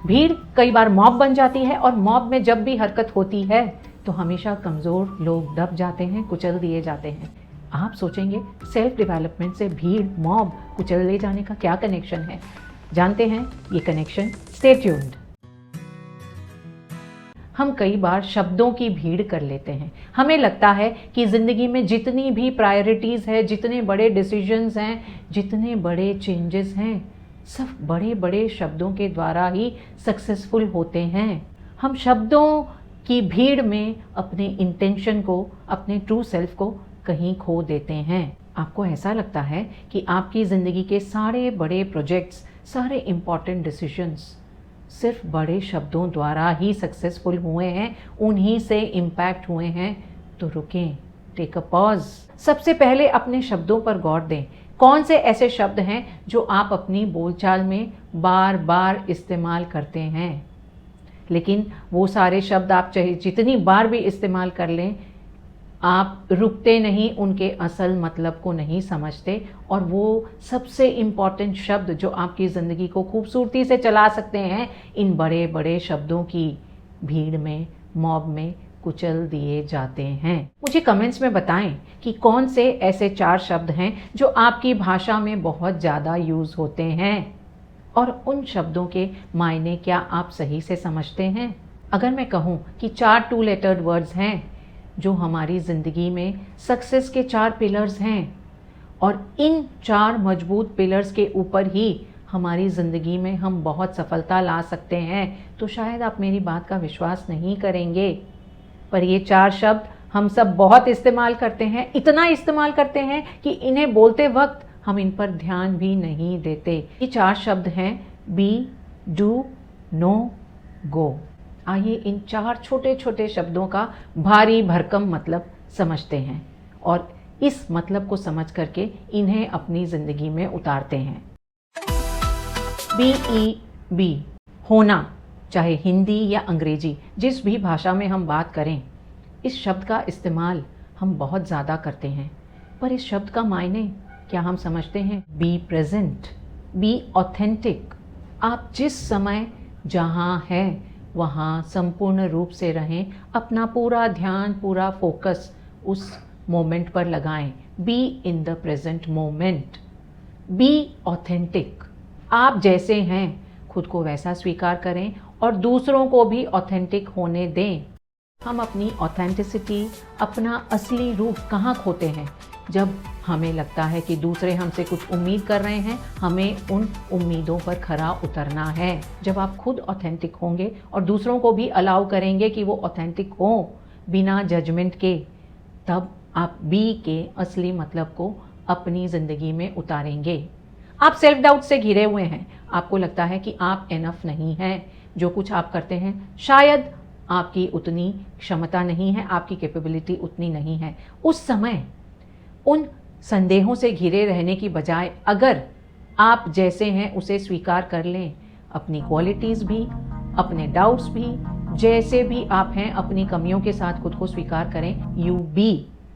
भीड़ कई बार मॉब बन जाती है और मॉब में जब भी हरकत होती है तो हमेशा कमज़ोर लोग दब जाते हैं, कुचल दिए जाते हैं। आप सोचेंगे सेल्फ डेवलपमेंट से भीड़, मॉब, कुचल ले जाने का क्या कनेक्शन है? जानते हैं ये कनेक्शन। Stay tuned. हम कई बार शब्दों की भीड़ कर लेते हैं। हमें लगता है कि ज़िंदगी में जितनी भी प्रायोरिटीज़ है, जितने बड़े डिसीजंस हैं, जितने बड़े चेंजेस हैं, सब बड़े बड़े शब्दों के द्वारा ही सक्सेसफुल होते हैं। हम शब्दों की भीड़ में अपने इंटेंशन को, अपने ट्रू सेल्फ को कहीं खो देते हैं। आपको ऐसा लगता है कि आपकी ज़िंदगी के सारे बड़े प्रोजेक्ट्स, सारे इम्पॉर्टेंट डिसीजंस सिर्फ बड़े शब्दों द्वारा ही सक्सेसफुल हुए हैं, उन्हीं से इम्पैक्ट हुए हैं। तो रुकें, टेक अ पॉज। सबसे पहले अपने शब्दों पर गौर दें। कौन से ऐसे शब्द हैं जो आप अपनी बोलचाल में बार बार इस्तेमाल करते हैं? लेकिन वो सारे शब्द आप चाहे जितनी बार भी इस्तेमाल कर लें, आप रुकते नहीं, उनके असल मतलब को नहीं समझते। और वो सबसे इम्पॉर्टेंट शब्द जो आपकी ज़िंदगी को खूबसूरती से चला सकते हैं, इन बड़े बड़े शब्दों की भीड़ में, मॉब में कुचल दिए जाते हैं। मुझे कमेंट्स में बताएं कि कौन से ऐसे 4 शब्द हैं जो आपकी भाषा में बहुत ज़्यादा यूज़ होते हैं और उन शब्दों के मायने क्या आप सही से समझते हैं? अगर मैं कहूँ कि 4 2 लेटर्ड वर्ड्स हैं जो हमारी ज़िंदगी में सक्सेस के 4 पिलर्स हैं और इन 4 मजबूत पिलर्स के ऊपर ही हमारी ज़िंदगी में हम बहुत सफलता ला सकते हैं, तो शायद आप मेरी बात का विश्वास नहीं करेंगे। पर ये 4 शब्द हम सब बहुत इस्तेमाल करते हैं, इतना इस्तेमाल करते हैं कि इन्हें बोलते वक्त हम इन पर ध्यान भी नहीं देते। ये 4 शब्द हैं बी, डू, नो, गो। आइए इन 4 छोटे छोटे शब्दों का भारी भरकम मतलब समझते हैं और इस मतलब को समझ करके इन्हें अपनी ज़िंदगी में उतारते हैं। BEB, होना। चाहे हिंदी या अंग्रेजी, जिस भी भाषा में हम बात करें, इस शब्द का इस्तेमाल हम बहुत ज़्यादा करते हैं। पर इस शब्द का मायने क्या हम समझते हैं? Be present, be authentic. आप जिस समय जहाँ हैं वहाँ संपूर्ण रूप से रहें, अपना पूरा ध्यान, पूरा फोकस उस मोमेंट पर लगाएं। B in the present moment, be authentic. आप जैसे हैं खुद को वैसा स्वीकार करें और दूसरों को भी ऑथेंटिक होने दें। हम अपनी ऑथेंटिसिटी, अपना असली रूप कहाँ खोते हैं? जब हमें लगता है कि दूसरे हमसे कुछ उम्मीद कर रहे हैं, हमें उन उम्मीदों पर खरा उतरना है। जब आप खुद ऑथेंटिक होंगे और दूसरों को भी अलाउ करेंगे कि वो ऑथेंटिक हों बिना जजमेंट के, तब आप बी के असली मतलब को अपनी ज़िंदगी में उतारेंगे। आप सेल्फ डाउट से घिरे हुए हैं, आपको लगता है कि आप इनफ नहीं हैं, जो कुछ आप करते हैं शायद आपकी उतनी क्षमता नहीं है, आपकी कैपेबिलिटी उतनी नहीं है। उस समय उन संदेहों से घिरे रहने की बजाय अगर आप जैसे हैं उसे स्वीकार कर लें, अपनी क्वालिटीज़ भी, अपने डाउट्स भी, जैसे भी आप हैं अपनी कमियों के साथ खुद को स्वीकार करें, you be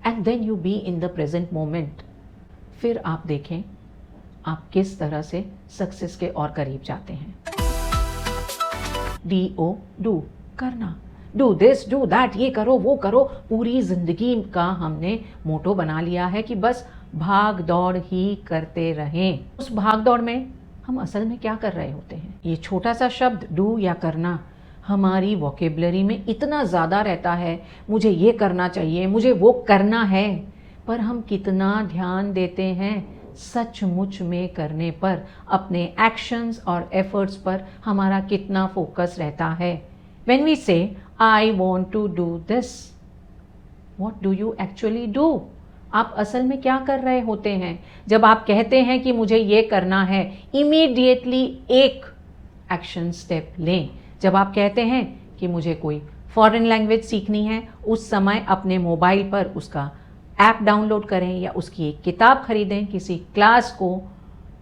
and then you be in the present moment. फिर आप देखें आप किस तरह से सक्सेस के और करीब जाते हैं। DO, डू, करना। डू दिस, डू दैट, ये करो, वो करो। पूरी जिंदगी का हमने मोटो बना लिया है कि बस भाग दौड़ ही करते रहें। उस भाग दौड़ में हम असल में क्या कर रहे होते हैं? ये छोटा सा शब्द डू या करना हमारी वोकेबलरी में इतना ज़्यादा रहता है, मुझे ये करना चाहिए, मुझे वो करना है, पर हम कितना ध्यान देते हैं सचमुच में करने पर? अपने एक्शंस और एफर्ट्स पर हमारा कितना फोकस रहता है? When we say, I want to do this, what do you actually do? आप असल में क्या कर रहे होते हैं? जब आप कहते हैं कि मुझे ये करना है, इमीडिएटली एक एक्शन स्टेप लें। जब आप कहते हैं कि मुझे कोई फॉरेन लैंग्वेज सीखनी है, उस समय अपने मोबाइल पर उसका ऐप डाउनलोड करें या उसकी एक किताब खरीदें, किसी क्लास को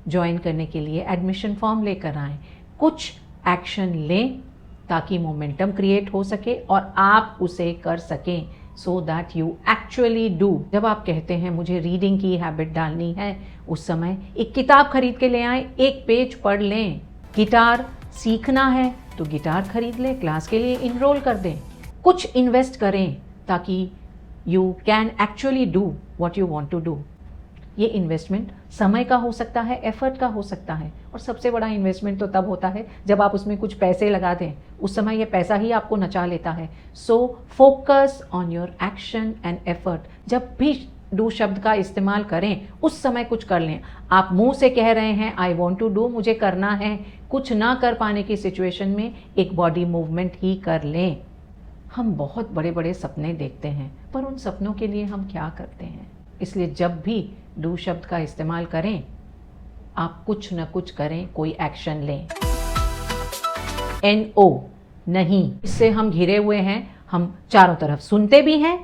ज्वाइन करने के लिए एडमिशन फॉर्म लेकर आएँ। कुछ एक्शन लें ताकि मोमेंटम क्रिएट हो सके और आप उसे कर सकें, so that you actually do. जब आप कहते हैं मुझे रीडिंग की हैबिट डालनी है, उस समय एक किताब खरीद के ले आएं, एक पेज पढ़ लें। गिटार सीखना है तो गिटार खरीद ले, क्लास के लिए इनरोल कर दें, कुछ इन्वेस्ट करें ताकि you can actually do what you want to do. ये इन्वेस्टमेंट समय का हो सकता है, एफर्ट का हो सकता है, और सबसे बड़ा इन्वेस्टमेंट तो तब होता है जब आप उसमें कुछ पैसे लगा दें। उस समय ये पैसा ही आपको नचा लेता है। So focus on your action and effort. जब भी डू शब्द का इस्तेमाल करें उस समय कुछ कर लें। आप मुंह से कह रहे हैं आई वॉन्ट टू डू, मुझे करना है, कुछ ना कर पाने की सिचुएशन में एक बॉडी मूवमेंट ही कर लें। हम बहुत बड़े बड़े सपने देखते हैं, पर उन सपनों के लिए हम क्या करते हैं? इसलिए जब भी डू शब्द का इस्तेमाल करें, आप कुछ न कुछ करें, कोई एक्शन लें। NO नहीं, इससे हम घिरे हुए हैं। हम चारों तरफ सुनते भी हैं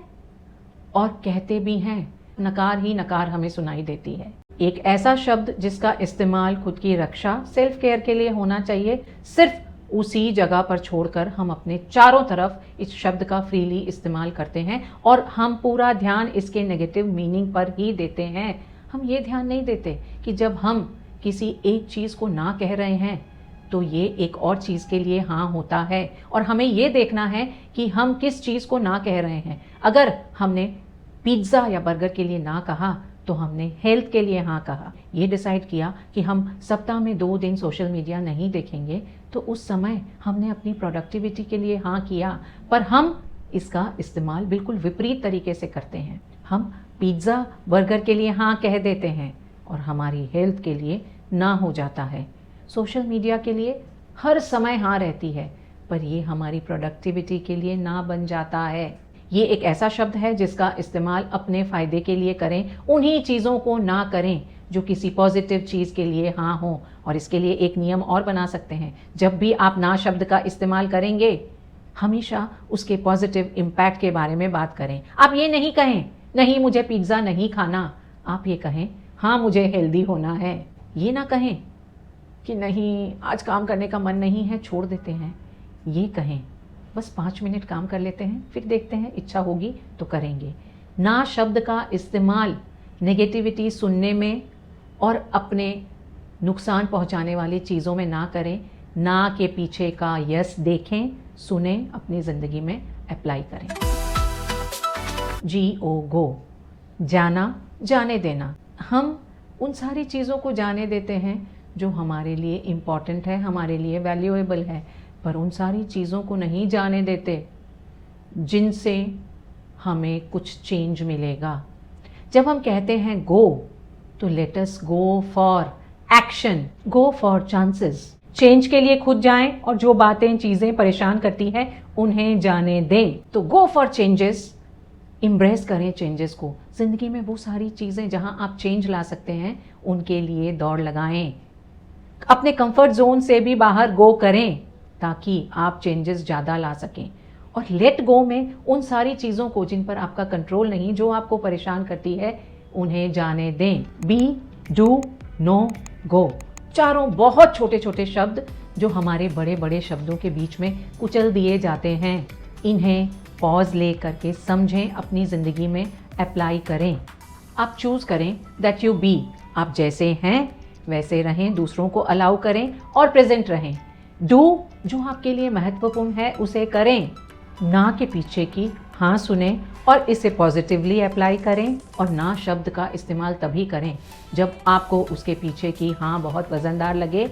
और कहते भी हैं, नकार ही नकार हमें सुनाई देती है। एक ऐसा शब्द जिसका इस्तेमाल खुद की रक्षा, सेल्फ केयर के लिए होना चाहिए, सिर्फ उसी जगह पर छोड़कर हम अपने चारों तरफ इस शब्द का फ्रीली इस्तेमाल करते हैं और हम पूरा ध्यान इसके नेगेटिव मीनिंग पर ही देते हैं। हम ये ध्यान नहीं देते कि जब हम किसी एक चीज़ को ना कह रहे हैं तो ये एक और चीज़ के लिए हाँ होता है, और हमें ये देखना है कि हम किस चीज़ को ना कह रहे हैं। अगर हमने पिज्ज़ा या बर्गर के लिए ना कहा तो हमने हेल्थ के लिए हाँ कहा। ये डिसाइड किया कि हम सप्ताह में 2 दिन सोशल मीडिया नहीं देखेंगे, तो उस समय हमने अपनी प्रोडक्टिविटी के लिए हाँ किया, पर हम इसका इस्तेमाल बिल्कुल विपरीत तरीके से करते हैं। हम पिज्ज़ा बर्गर के लिए हाँ कह देते हैं और हमारी हेल्थ के लिए ना हो जाता है। सोशल मीडिया के लिए हर समय हाँ रहती है, पर ये हमारी प्रोडक्टिविटी के लिए ना बन जाता है। ये एक ऐसा शब्द है जिसका इस्तेमाल अपने फ़ायदे के लिए करें, उन्हीं चीज़ों को ना करें जो किसी पॉजिटिव चीज़ के लिए हाँ हो। और इसके लिए एक नियम और बना सकते हैं, जब भी आप ना शब्द का इस्तेमाल करेंगे हमेशा उसके पॉजिटिव इम्पैक्ट के बारे में बात करें। आप ये नहीं कहें नहीं मुझे पिज्ज़ा नहीं खाना, आप ये कहें हाँ मुझे हेल्दी होना है। ये ना कहें कि नहीं आज काम करने का मन नहीं है, छोड़ देते हैं। ये कहें बस 5 मिनट काम कर लेते हैं, फिर देखते हैं, इच्छा होगी तो करेंगे। ना शब्द का इस्तेमाल नेगेटिविटी सुनने में और अपने नुकसान पहुंचाने वाली चीज़ों में ना करें। ना के पीछे का यस देखें, सुने, अपनी ज़िंदगी में अप्लाई करें। GO गो, जाना, जाने देना। हम उन सारी चीज़ों को जाने देते हैं जो हमारे लिए इम्पॉर्टेंट है, हमारे लिए वैल्यूएबल है, पर उन सारी चीज़ों को नहीं जाने देते जिनसे हमें कुछ चेंज मिलेगा। जब हम कहते हैं गो, तो let us go for action, go for chances. Change के लिए खुद जाएं और जो बातें चीज़ें परेशान करती हैं उन्हें जाने दें। तो गो फॉर चेंजेस, इम्ब्रेस करें चेंजेस को। ज़िंदगी में वो सारी चीज़ें जहां आप चेंज ला सकते हैं उनके लिए दौड़ लगाएं। अपने कंफर्ट जोन से भी बाहर गो करें ताकि आप चेंजेस ज़्यादा ला सकें। और लेट गो में उन सारी चीज़ों को जिन पर आपका कंट्रोल नहीं, जो आपको परेशान करती है, उन्हें जाने दें। बी, डू, नो, गो, चारों बहुत छोटे छोटे शब्द जो हमारे बड़े बड़े शब्दों के बीच में कुचल दिए जाते हैं। इन्हें पॉज ले करके समझें, अपनी ज़िंदगी में अप्लाई करें। आप चूज़ करें दैट यू बी, आप जैसे हैं वैसे रहें, दूसरों को अलाउ करें और प्रेजेंट रहें। डू, जो आपके लिए महत्वपूर्ण है उसे करें। ना के पीछे की हाँ सुने और इसे पॉजिटिवली अप्लाई करें। और ना शब्द का इस्तेमाल तभी करें जब आपको उसके पीछे की हाँ बहुत वजनदार लगे।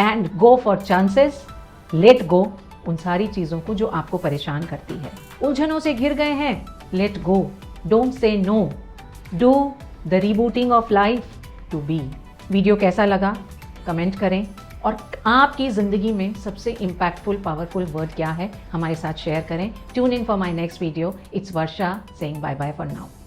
And go for chances, let go उन सारी चीज़ों को जो आपको परेशान करती है। उलझनों से घिर गए हैं, let go, don't say no, do the rebooting of life to be. Video कैसा लगा कमेंट करें, और आपकी ज़िंदगी में सबसे इम्पैक्टफुल पावरफुल वर्ड क्या है हमारे साथ शेयर करें। Tune in for my next video. It's Varsha saying bye bye for now.